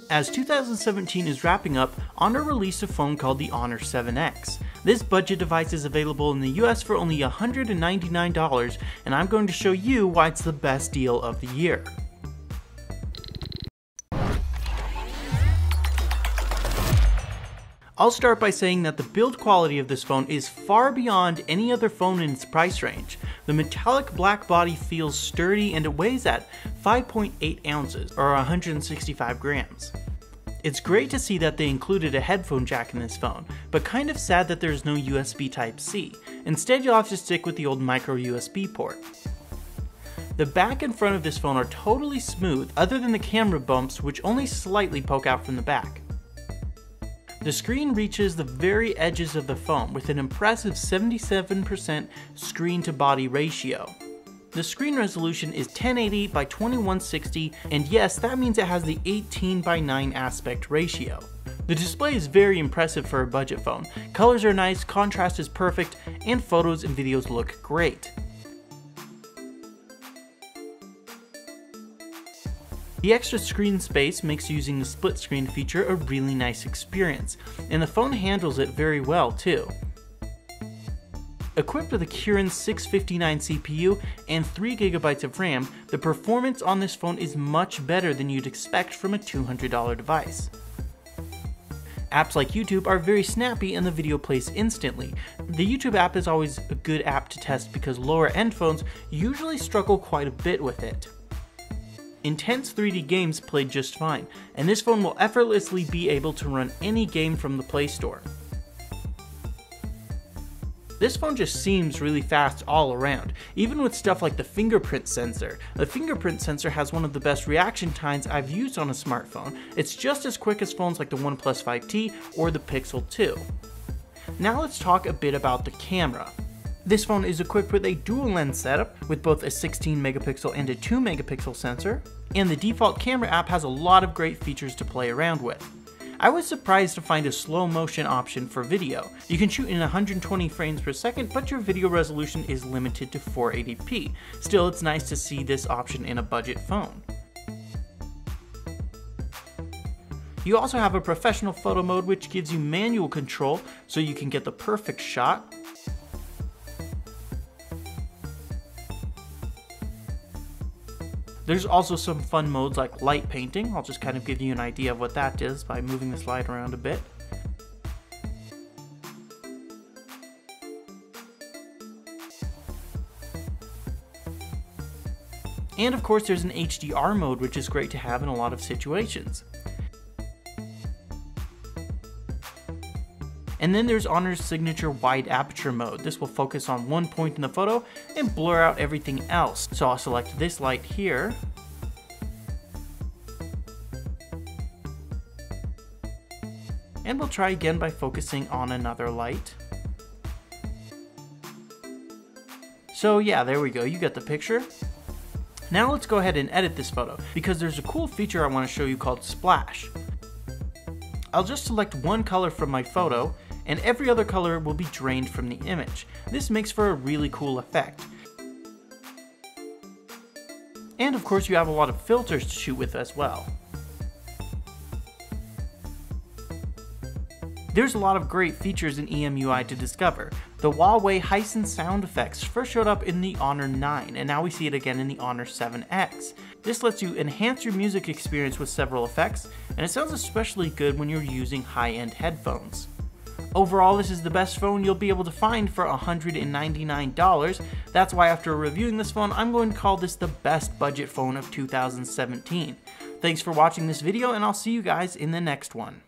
As 2017 is wrapping up, Honor released a phone called the Honor 7X. This budget device is available in the US for only $199, and I'm going to show you why it's the best deal of the year. I'll start by saying that the build quality of this phone is far beyond any other phone in its price range. The metallic black body feels sturdy and it weighs at 5.8 ounces or 165 grams. It's great to see that they included a headphone jack in this phone, but kind of sad that there's no USB Type-C. Instead, you'll have to stick with the old micro USB port. The back and front of this phone are totally smooth other than the camera bumps, which only slightly poke out from the back. The screen reaches the very edges of the phone with an impressive 77% screen to body ratio. The screen resolution is 1080 by 2160, and yes, that means it has the 18:9 aspect ratio. The display is very impressive for a budget phone. Colors are nice, contrast is perfect, and photos and videos look great. The extra screen space makes using the split screen feature a really nice experience, and the phone handles it very well too. Equipped with a Kirin 659 CPU and 3GB of RAM, the performance on this phone is much better than you'd expect from a $200 device. Apps like YouTube are very snappy and the video plays instantly. The YouTube app is always a good app to test because lower end phones usually struggle quite a bit with it. Intense 3D games play just fine, and this phone will effortlessly be able to run any game from the Play Store. This phone just seems really fast all around, even with stuff like the fingerprint sensor. The fingerprint sensor has one of the best reaction times I've used on a smartphone. It's just as quick as phones like the OnePlus 5T or the Pixel 2. Now let's talk a bit about the camera. This phone is equipped with a dual lens setup with both a 16 megapixel and a 2 megapixel sensor, and the default camera app has a lot of great features to play around with. I was surprised to find a slow motion option for video. You can shoot in 120 frames per second, but your video resolution is limited to 480p. Still, it's nice to see this option in a budget phone. You also have a professional photo mode which gives you manual control so you can get the perfect shot. There's also some fun modes like light painting. I'll just kind of give you an idea of what that is by moving the slide around a bit. And of course there's an HDR mode, which is great to have in a lot of situations. And then there's Honor's signature wide aperture mode. This will focus on one point in the photo and blur out everything else. So I'll select this light here. And we'll try again by focusing on another light. So yeah, there we go, you get the picture. Now let's go ahead and edit this photo, because there's a cool feature I want to show you called Splash. I'll just select one color from my photo, and every other color will be drained from the image. This makes for a really cool effect. And of course you have a lot of filters to shoot with as well. There's a lot of great features in EMUI to discover. The Huawei Hisense sound effects first showed up in the Honor 9, and now we see it again in the Honor 7X. This lets you enhance your music experience with several effects, and it sounds especially good when you're using high-end headphones. Overall, this is the best phone you'll be able to find for $199. That's why after reviewing this phone, I'm going to call this the best budget phone of 2017. Thanks for watching this video, and I'll see you guys in the next one.